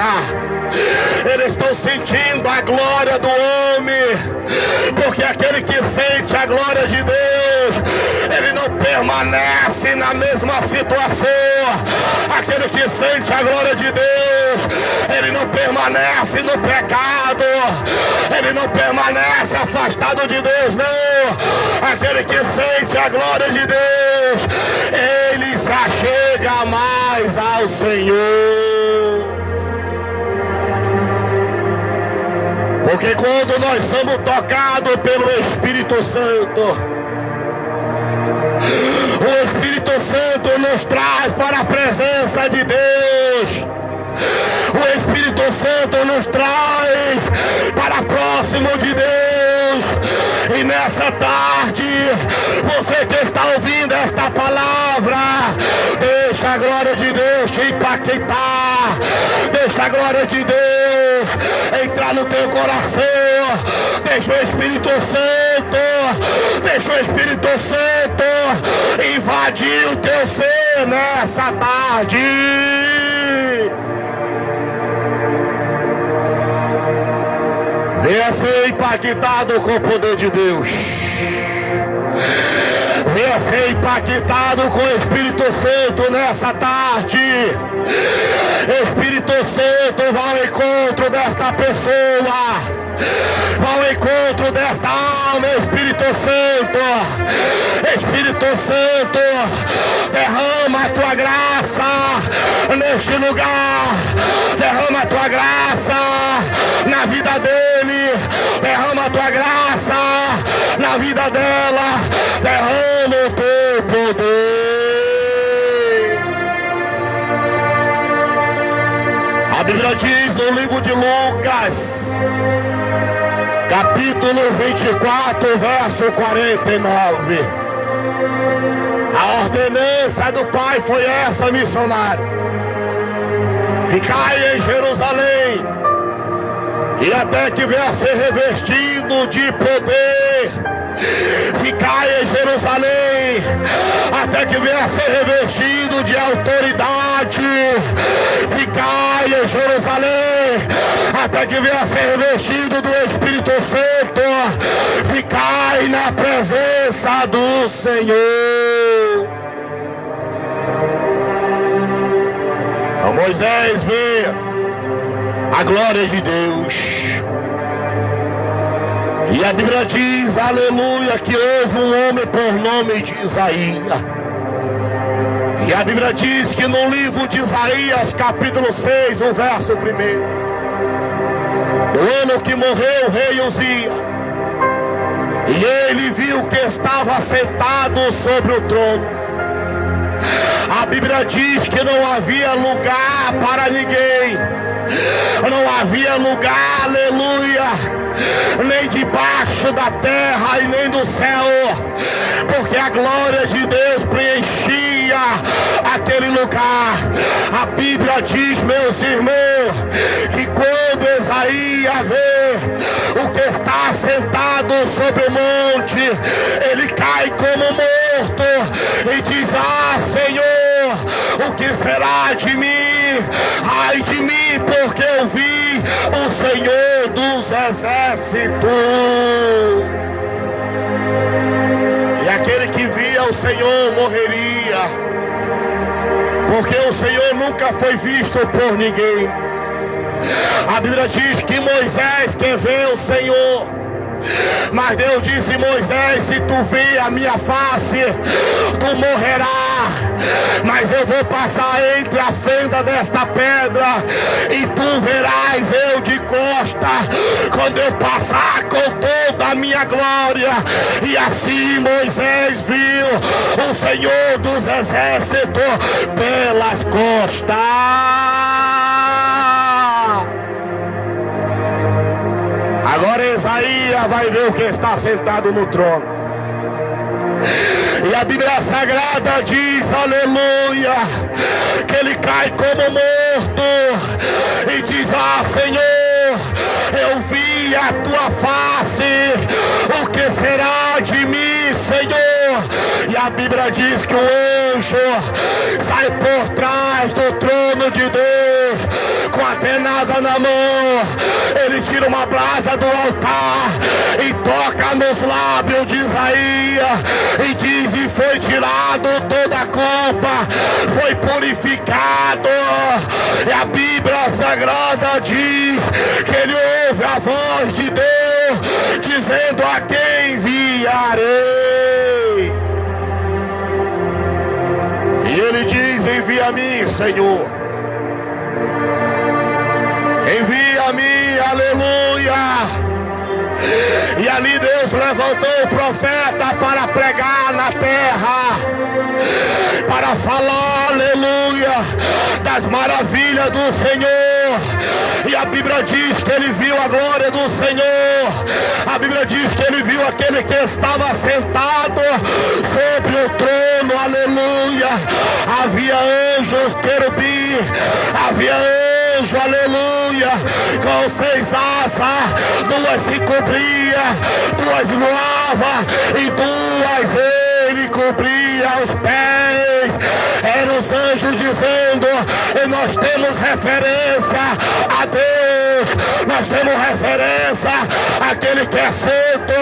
tocar. Eles estão sentindo a glória do homem, porque aquele que sente a glória de Deus, ele não permanece na mesma situação. Aquele que sente a glória de Deus, ele não permanece no pecado, ele não permanece afastado de Deus, não. Aquele que sente a glória de Deus, ele se achega mais ao Senhor. Porque quando nós somos tocados pelo Espírito Santo, o Espírito Santo nos traz para a presença de Deus. O Espírito Santo nos traz para próximo de Deus. E nessa tarde, você que está ouvindo esta palavra, deixa a glória de Deus te impactar. Deixa a glória de Deus entrar no teu coração. Deixa o Espírito Santo, deixa o Espírito Santo invadir o teu ser nessa tarde. Venha ser impactado com o poder de Deus. Venha ser impactado com o Espírito Santo nessa tarde. Espírito Santo, vá ao encontro desta pessoa. Vá ao encontro desta alma, Espírito Santo. Espírito Santo, derrama a tua graça neste lugar. Derrama a tua graça na vida dele. Derrama a tua graça na vida dela. Derrama o teu poder. A Bíblia diz no livro de Lucas, capítulo 24, verso 49. A ordenança do Pai foi essa, missionário: ficai em Jerusalém, e até que venha a ser revestido de poder. Ficai em Jerusalém, até que venha a ser revestido de autoridade. Ficai em Jerusalém, até que venha a ser revestido do Espírito Santo. Ficai na presença do Senhor. Então Moisés vê a glória de Deus. E a Bíblia diz, aleluia, que houve um homem por nome de Isaías. E a Bíblia diz que no livro de Isaías, capítulo 6, no verso 1, no ano que morreu o rei Uzias, e ele viu que estava sentado sobre o trono. A Bíblia diz que não havia lugar para ninguém. Não havia lugar, aleluia, nem debaixo da terra e nem do céu, porque a glória de Deus preenchia aquele lugar. A Bíblia diz, meus irmãos, que quando Isaías vê o que está sentado sobre o monte, ele cai como morto e diz: ah, Senhor, o que será de mim? Ai de mim, porque eu vi o Senhor dos exércitos. E aquele que via o Senhor morreria, porque o Senhor nunca foi visto por ninguém. A Bíblia diz que Moisés quer ver o Senhor, mas Deus disse: Moisés, se tu ver a minha face, tu morrerás. Mas eu vou passar entre a fenda desta pedra, e tu verás eu de costa, quando eu passar com toda a minha glória. E assim Moisés viu o Senhor dos exércitos pelas costas. Agora Isaías vai ver o que está sentado no trono. E a Bíblia Sagrada diz, aleluia, que ele cai como morto e diz: ah, Senhor, eu vi a tua face, o que será de mim, Senhor? E a Bíblia diz que o anjo sai por trás do trono de Deus com a tenaz na mão. Ele tira uma brasa do altar e toca nos lábios de Isaías e diz: e foi tirado toda a culpa, foi purificado. E a Bíblia Sagrada diz que ele ouve a voz de Deus dizendo: a quem enviarei? E ele diz: envia-me, Senhor, envia-me, aleluia. E ali Deus levantou o profeta para pregar na terra, para falar, aleluia, das maravilhas do Senhor. E a Bíblia diz que ele viu a glória do Senhor. A Bíblia diz que ele viu aquele que estava sentado sobre o trono, aleluia. Havia anjos, querubim, havia anjo, aleluia, com 6 asas, 2 se cobria, 2 voava e 2 ele cobria os pés. Eram os anjos dizendo: e nós temos referência a Deus, nós temos referência àquele que é santo,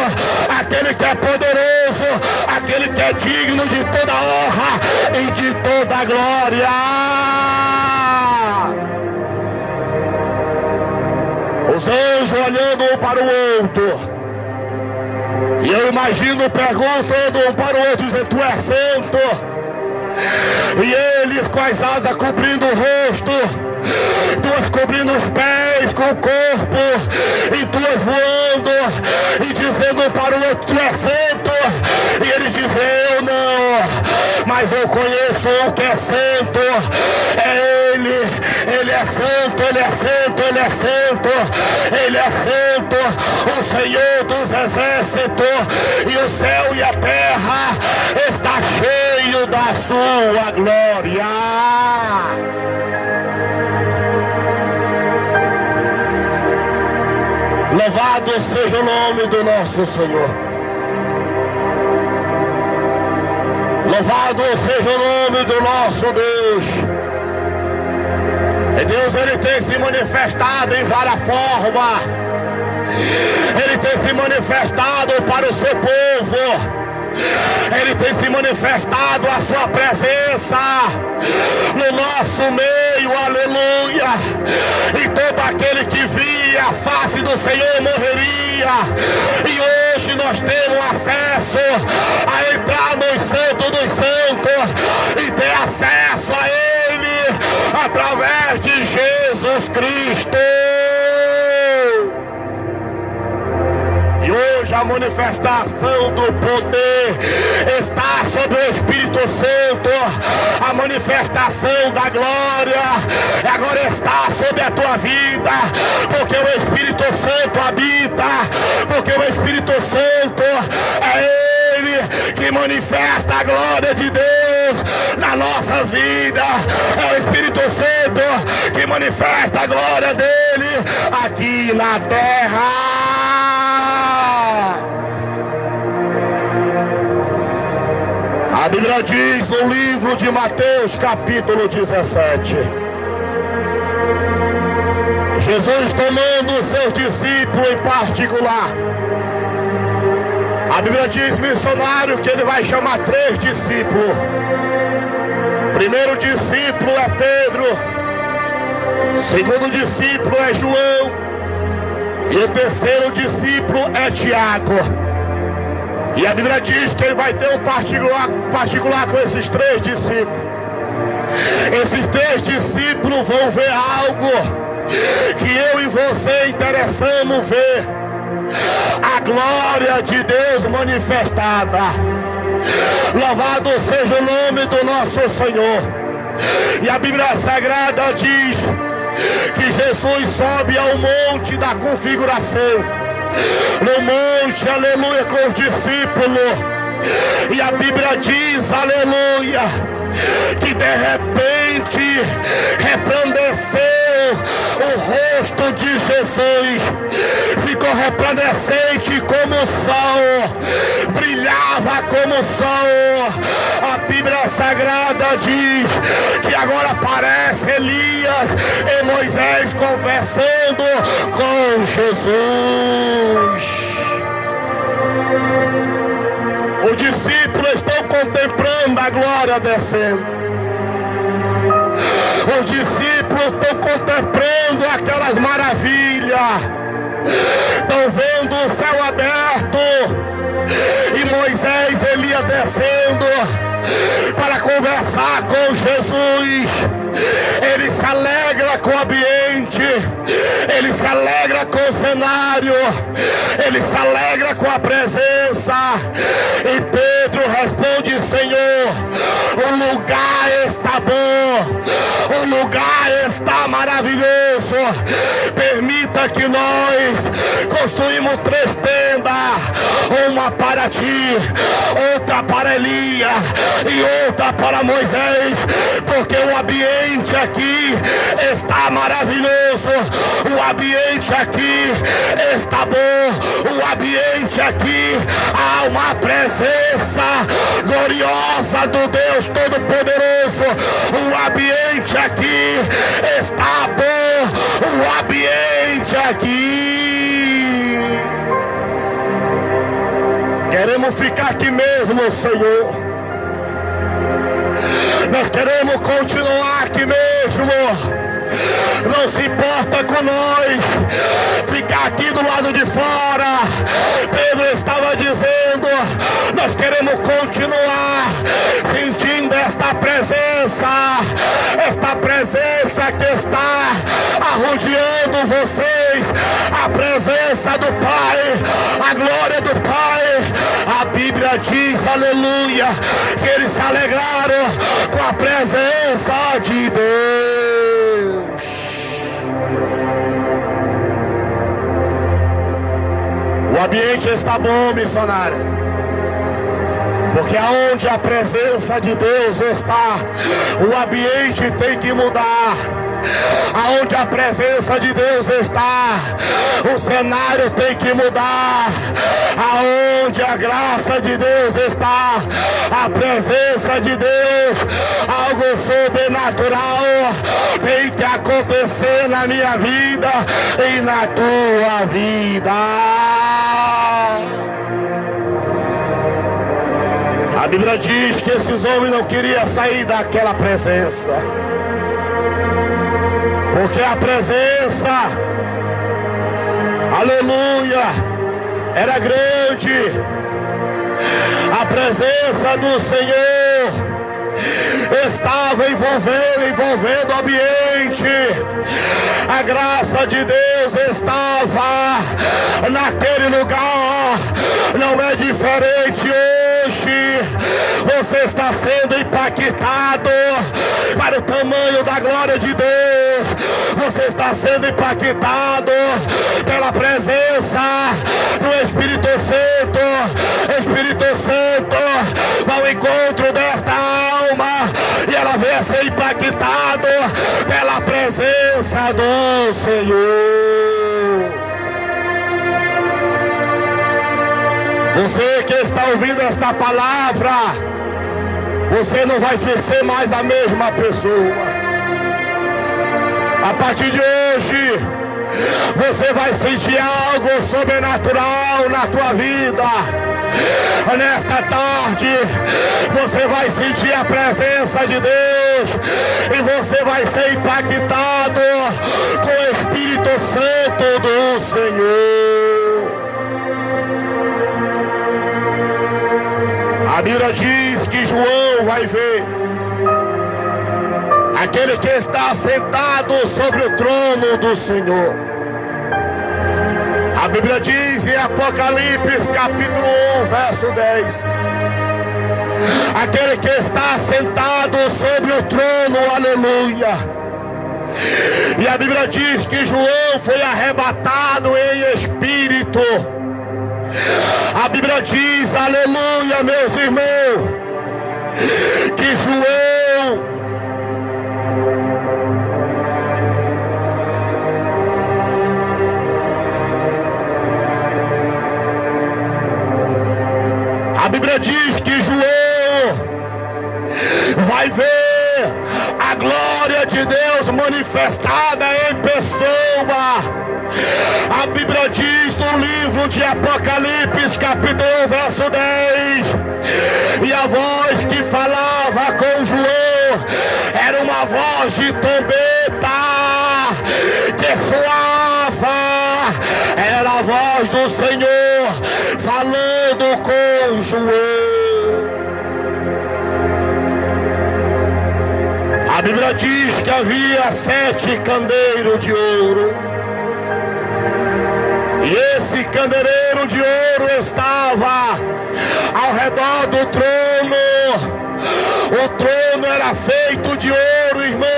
aquele que é poderoso, aquele que é digno de toda honra e de toda glória. Os anjos olhando um para o outro, e eu imagino perguntando um para o outro, dizendo: tu és santo. E eles com as asas cobrindo o rosto, 2 cobrindo os pés com o corpo, e 2 voando, e dizendo um para o outro: tu és santo. E ele diz: eu não, mas eu conheço o que é santo. É ele é santo, ele é santo, ele é santo, ele é santo, o Senhor dos exércitos, e o céu e a terra está cheio da sua glória. Louvado seja o nome do nosso Senhor. Louvado seja o nome do nosso Deus. E Deus, ele tem se manifestado em várias formas. Ele tem se manifestado para o seu povo. Ele tem se manifestado a sua presença no nosso meio, aleluia. E todo aquele que via a face do Senhor morreria. E hoje nós temos acesso a entrar no Santo dos Santos e ter acesso a Ele através de Jesus Cristo. E hoje a manifestação do poder está sobre o Espírito Santo. A manifestação da glória agora está sobre a tua vida, porque o Espírito Santo habita, porque o Espírito Santo é Ele que manifesta a glória de Deus nas nossas vidas. É o Espírito Santo que manifesta a glória dele aqui na terra. A Bíblia diz no livro de Mateus, capítulo 17, Jesus tomando os seus discípulos em particular. A Bíblia diz, missionário, que ele vai chamar 3 discípulos. O primeiro discípulo é Pedro, o segundo discípulo é João, e o terceiro discípulo é Tiago. E a Bíblia diz que ele vai ter um particular com esses 3 discípulos. Esses 3 discípulos vão ver algo que eu e você interessamos ver. A glória de Deus manifestada. Louvado seja o nome do nosso Senhor. E a Bíblia Sagrada diz que Jesus sobe ao monte da configuração. No monte, aleluia, com os discípulos. E a Bíblia diz, aleluia, que de repente resplandeceu o rosto de Jesus, ficou resplandecente como o sol, brilhava como o sol. A Bíblia Sagrada diz que agora aparece Elias e Moisés conversando com Jesus. Os discípulos estão contemplando a glória descendo. Os discípulos estão contemplando aquelas maravilhas. Estão vendo o céu aberto e Moisés e Elias descendo para conversar com Jesus. Ele se alegra com o ambiente, ele se alegra com o cenário, ele se alegra com a presença. E Pedro responde: Senhor, o lugar está bom, o lugar está maravilhoso. Permita que nós construímos 3 tendas, uma para ti, outra para Elias e outra para Moisés, porque o ambiente aqui está maravilhoso, o ambiente aqui está bom, o ambiente aqui há uma presença gloriosa do Deus Todo-Poderoso. O ambiente aqui está bom, o ambiente aqui. Queremos ficar aqui mesmo, Senhor. Nós queremos continuar aqui mesmo. Não se importa com nós ficar aqui do lado de fora. Pedro estava dizendo: nós queremos continuar sentindo esta presença que está arrodeando vocês, a presença do Pai, a glória do Pai. A Bíblia diz, aleluia, que eles se alegraram com a presença de Deus. O ambiente está bom, missionária, porque aonde a presença de Deus está, o ambiente tem que mudar. Aonde a presença de Deus está, o cenário tem que mudar. Aonde a graça de Deus está, a presença de Deus, algo sobrenatural tem que acontecer na minha vida e na tua vida. A Bíblia diz que esses homens não queriam sair daquela presença, porque a presença, aleluia, era grande. A presença do Senhor estava envolvendo o ambiente. A graça de Deus estava naquele lugar. Não é diferente hoje. Você está sendo impactado para o tamanho da glória de Deus. Você está sendo impactado pela presença do Espírito Santo. Espírito Santo, vai ao encontro desta alma e ela venha ser impactado pela presença do Senhor. Você que está ouvindo esta palavra, você não vai ser mais a mesma pessoa. A partir de hoje, você vai sentir algo sobrenatural na tua vida. Nesta tarde, você vai sentir a presença de Deus e você vai ser impactado com o Espírito Santo do Senhor. A Bíblia diz que João vai ver aquele que está sentado sobre o trono do Senhor. A Bíblia diz em Apocalipse capítulo 1, verso 10, aquele que está sentado sobre o trono, aleluia. E a Bíblia diz que João foi arrebatado em espírito. A Bíblia diz, aleluia, meus irmãos, que João manifestada em pessoa. A Bíblia diz no livro de Apocalipse, capítulo 1, verso 10: e a voz que falava com João era uma voz de trombeta que soava. Era a voz do Senhor falando com João. A Bíblia diz que havia 7 candeiros de ouro. E esse candeeiro de ouro estava ao redor do trono. O trono era feito de ouro, irmão,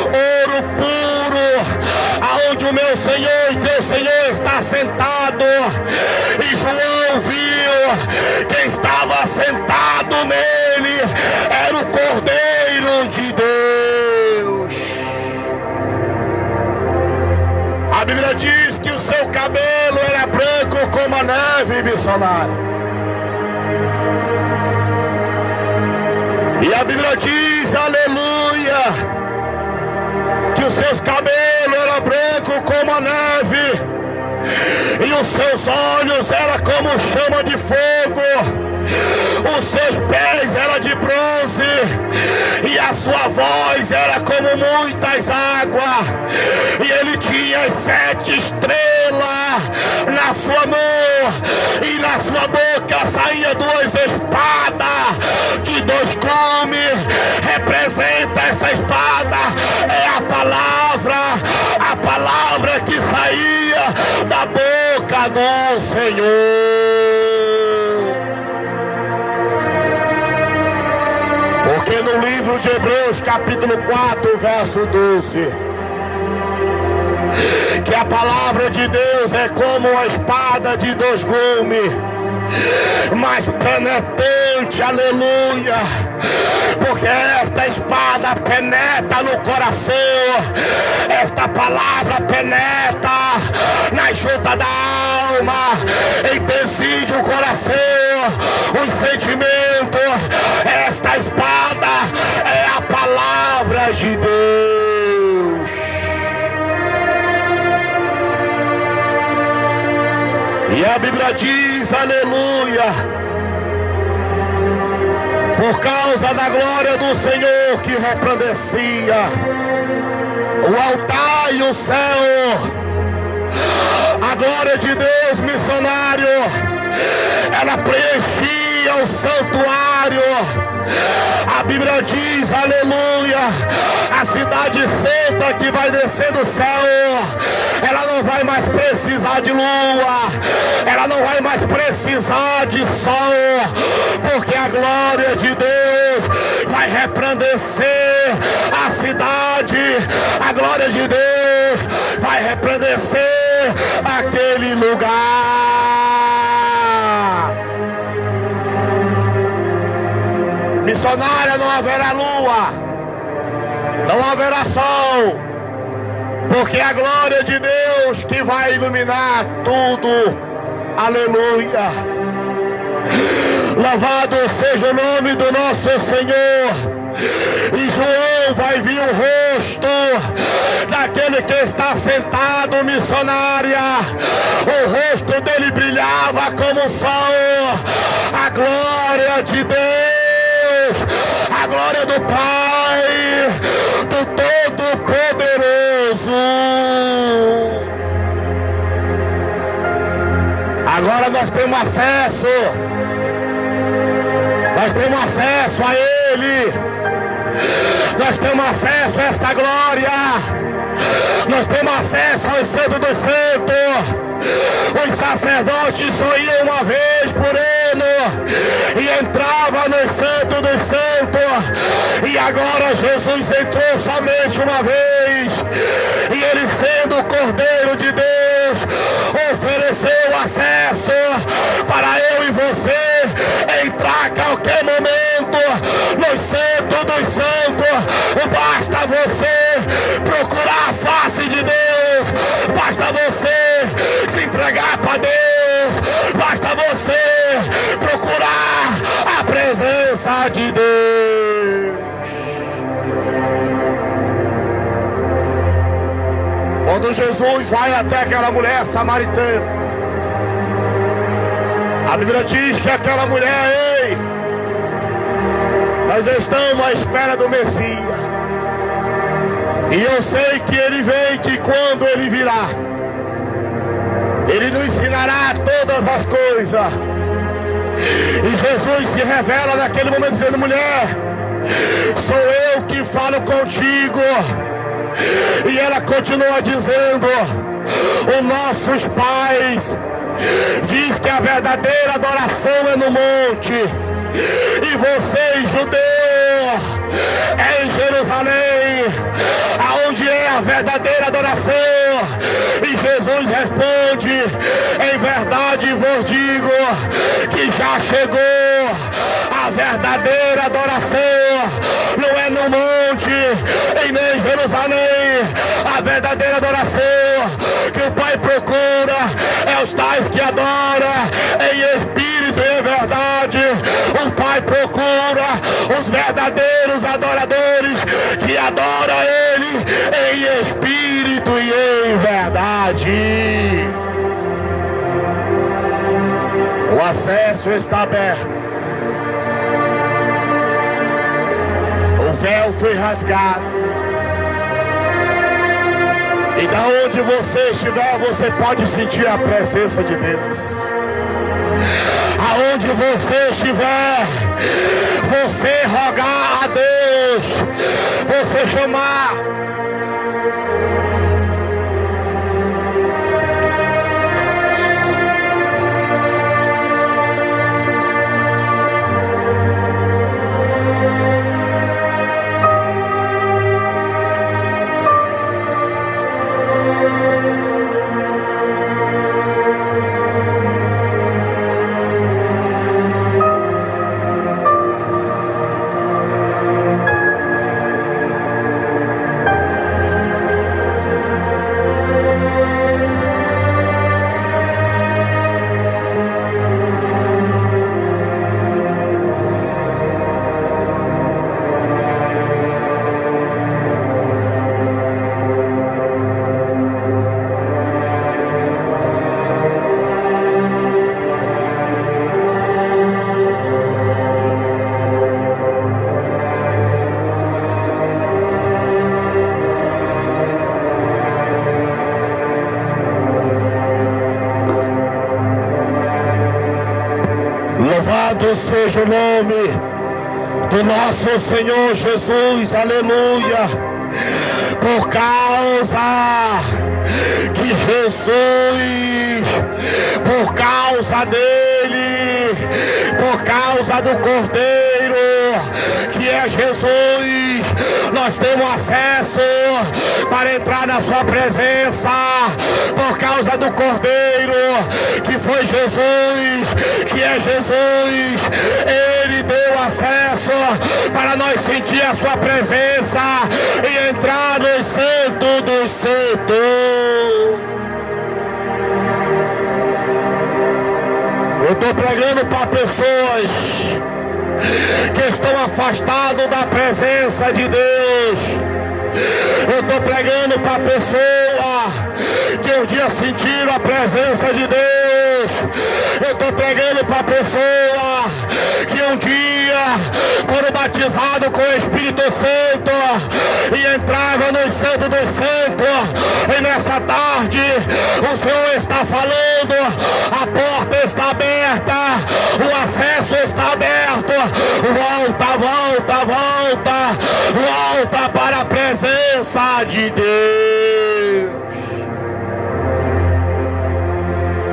ouro puro, aonde o meu Senhor e teu Senhor está sentado. E João viu quem estava sentado nele era o Cordeiro de Deus. A Bíblia diz que o seu cabelo era branco como a neve, missionário. E a Bíblia diz, aleluia, que os seus cabelos eram brancos como a neve, e os seus olhos eram como chama de fogo, os seus pés eram de bronze, e a sua voz era como muitas águas, e ele tinha as 7 estrelas na sua mão, e na sua boca saía 2 espadas de 2 gumes. Representa essa espada, é a palavra que saía da boca do Senhor. Porque no livro de Hebreus, capítulo 4, verso 12, que a palavra de Deus é como uma espada de 2 gumes, mais penetrante, aleluia, porque esta espada penetra no coração, esta palavra penetra na junta da alma, incide o coração, os sentimentos. Esta espada é a palavra de Deus. E a Bíblia diz, aleluia, por causa da glória do Senhor que resplandecia, o altar e o céu, a glória de Deus, missionário, ela preenchia o santuário. A Bíblia diz, aleluia, a cidade santa que vai descer do céu, ela não vai mais precisar de lua, ela não vai mais precisar de sol, porque a glória de Deus vai resplandecer a cidade, a glória de Deus vai resplandecer aquele lugar. Missionária, não haverá lua, não haverá sol, porque a glória de Deus que vai iluminar tudo, aleluia. Louvado seja o nome do nosso Senhor. E João vai ver o rosto daquele que está sentado, missionária. O rosto dele brilhava como o sol. A glória de Deus, a glória do Pai, do Todo-Poderoso. Agora nós temos acesso. Nós temos acesso a Ele. Nós temos acesso a esta glória. Nós temos acesso ao Santo dos Santos. Os sacerdotes só iam uma vez por ano e entrava no Santo dos Santos. E agora Jesus entrou somente uma vez. E Ele, sendo o Cordeiro de Deus, ofereceu acesso para eu e você entrar a qualquer momento no Santo dos Santos. Basta você procurar a face de Deus, basta você se entregar para Deus, basta você procurar a presença de Deus. quando Jesus vai até aquela mulher samaritana, a Bíblia diz que aquela mulher: ei, nós estamos à espera do Messias, e eu sei que ele vem, que quando ele virá, ele nos ensinará todas as coisas. E Jesus se revela naquele momento dizendo: mulher, sou eu que falo contigo. E ela continua dizendo: os nossos pais diz que a verdadeira adoração é no monte, e vocês, judeus, é em Jerusalém, aonde é a verdadeira adoração. E Jesus responde: em verdade vos digo que já chegou a verdadeira adoração, não é no monte e nem em Jerusalém. A verdadeira adoração que o Pai procura é os tais que adoram em espírito e em verdade. O Pai procura os verdadeiros adoradores que adoram Ele em espírito e em verdade. O acesso está aberto. O véu foi rasgado. E da onde você estiver, você pode sentir a presença de Deus. Aonde você estiver, você rogar a Deus, você chamar. Louvado seja o nome do nosso Senhor Jesus, aleluia. Por causa que Jesus, por causa dele, por causa do Cordeiro, que é Jesus, nós temos acesso para entrar na sua presença. Por causa do Cordeiro, que foi Jesus, que é Jesus, ele deu acesso para nós sentir a sua presença e entrar no Santo dos Santos. Eu estou pregando para pessoas que estão afastados da presença de Deus. Eu estou pregando para pessoa que um dia sentiram a presença de Deus. Eu estou pregando para pessoa que um dia foram batizados com o Espírito Santo e entravam no Santo dos Santos. E nessa tarde o Senhor está falando: a porta está aberta, o acesso está aberto. Volta, volta, volta, volta para a presença de Deus.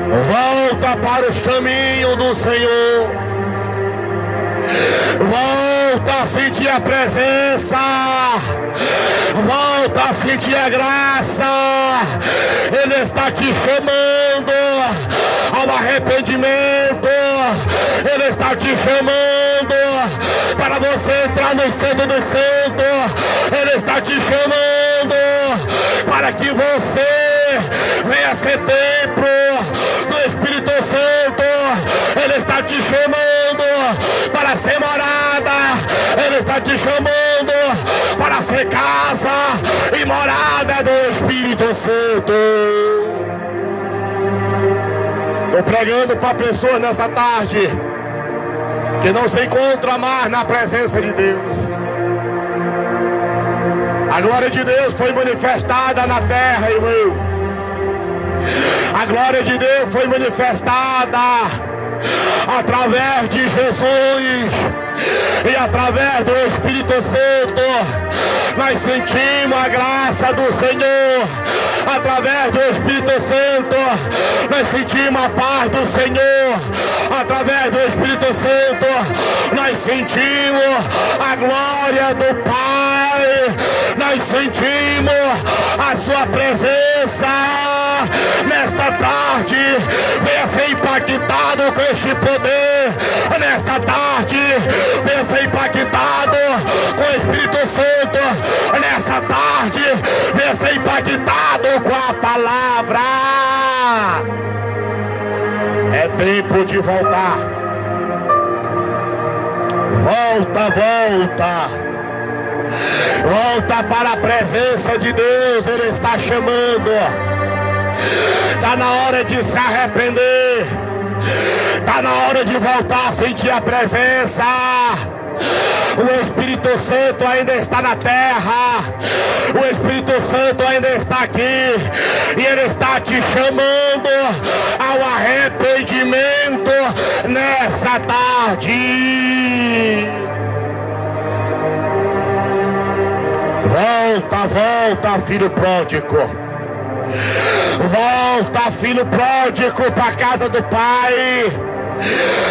Volta para os caminhos do Senhor. Volta a sentir a presença. Volta a sentir a graça. Ele está te chamando ao arrependimento. Ele está te chamando para você entrar no Santo dos Santos. Ele está te chamando para que você venha ser templo do Espírito Santo. Ele está te chamando para ser morada. Ele está te chamando para ser casa e morada do Espírito Santo. Estou pregando para pessoas nessa tarde que não se encontra mais na presença de Deus. A glória de Deus foi manifestada na terra, irmão. A glória de Deus foi manifestada através de Jesus e através do Espírito Santo. Nós sentimos a graça do Senhor. Através do Espírito Santo nós sentimos a paz do Senhor. Através do Espírito Santo nós sentimos a glória do Pai. Nós sentimos a sua presença nesta tarde. Venha ser impactado com este poder nesta tarde. Venha ser impactado com o Espírito Santo nessa tarde. Venha ser impactado com a palavra. É tempo de voltar. Volta. Volta para a presença de Deus. Ele está chamando. Está na hora de se arrepender. Está na hora de voltar a sentir a presença. O Espírito Santo ainda está na terra. O Espírito Santo ainda está aqui. E Ele está te chamando ao arrependimento nessa tarde. Volta, filho pródigo. Volta, filho pródigo, para a casa do Pai.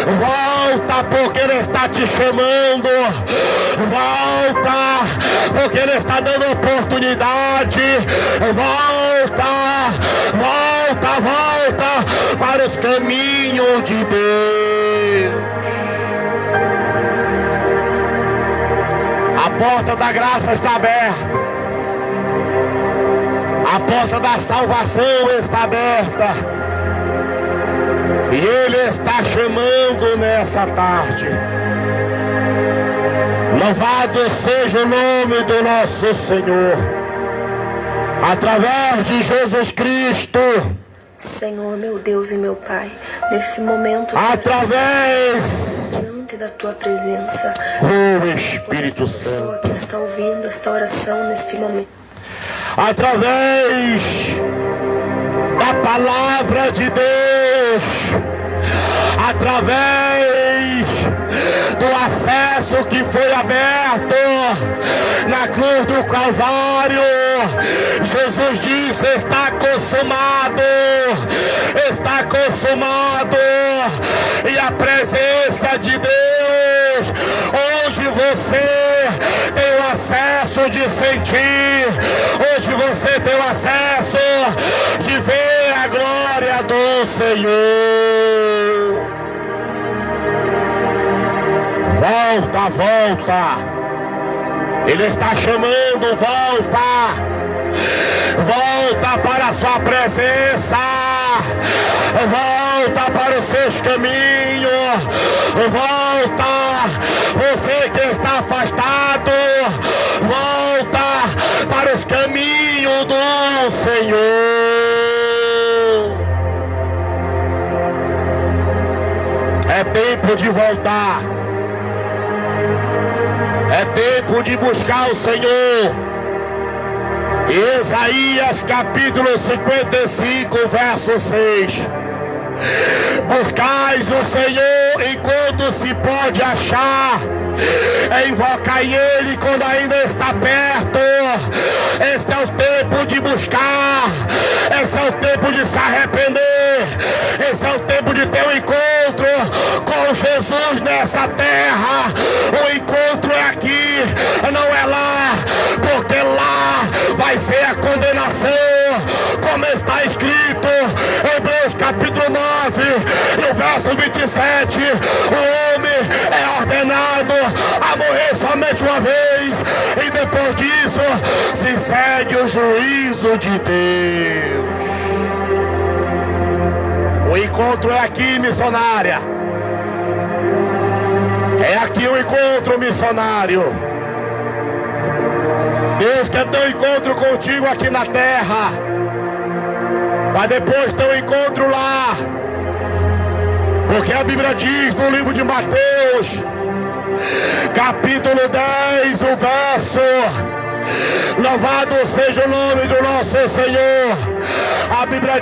Volta, porque Ele está te chamando. Volta, porque Ele está dando oportunidade. Volta para os caminhos de Deus. A porta da graça está aberta. A porta da salvação está aberta. E Ele está chamando nessa tarde. Louvado seja o nome do nosso Senhor. Através de Jesus Cristo. Senhor, meu Deus e meu Pai, nesse momento, através diante da Tua presença, o Espírito Santo que está ouvindo esta oração neste momento, através da palavra de Deus, através do acesso que foi aberto na cruz do Calvário, Jesus disse: está consumado, está consumado. E a presença de Deus, hoje você tem o acesso de sentir, hoje você tem o acesso de ver a glória do Senhor. Volta. Ele está chamando, volta para a sua presença, volta para os seus caminhos, volta, você que está afastado, volta para os caminhos do Senhor. É tempo de voltar. É tempo de buscar o Senhor. Isaías capítulo 55, verso 6. Buscais o Senhor enquanto se pode achar. Invocai Ele quando ainda está perto. Esse é o tempo de buscar. Esse é o tempo de se arrepender. Esse é o tempo de ter um encontro com Jesus nessa terra. O encontro é aqui, não é lá, porque lá vai ser a condenação, como está escrito em Hebreus capítulo 9 e o verso 27. O homem é ordenado a morrer somente uma vez, e depois disso se segue o juízo de Deus. O encontro é aqui, missionária. É aqui o encontro, missionário. Deus quer ter um encontro contigo aqui na terra. Mas depois tem um encontro lá. Porque a Bíblia diz no livro de Mateus, capítulo 10, o verso: louvado seja o nome do nosso Senhor. A Bíblia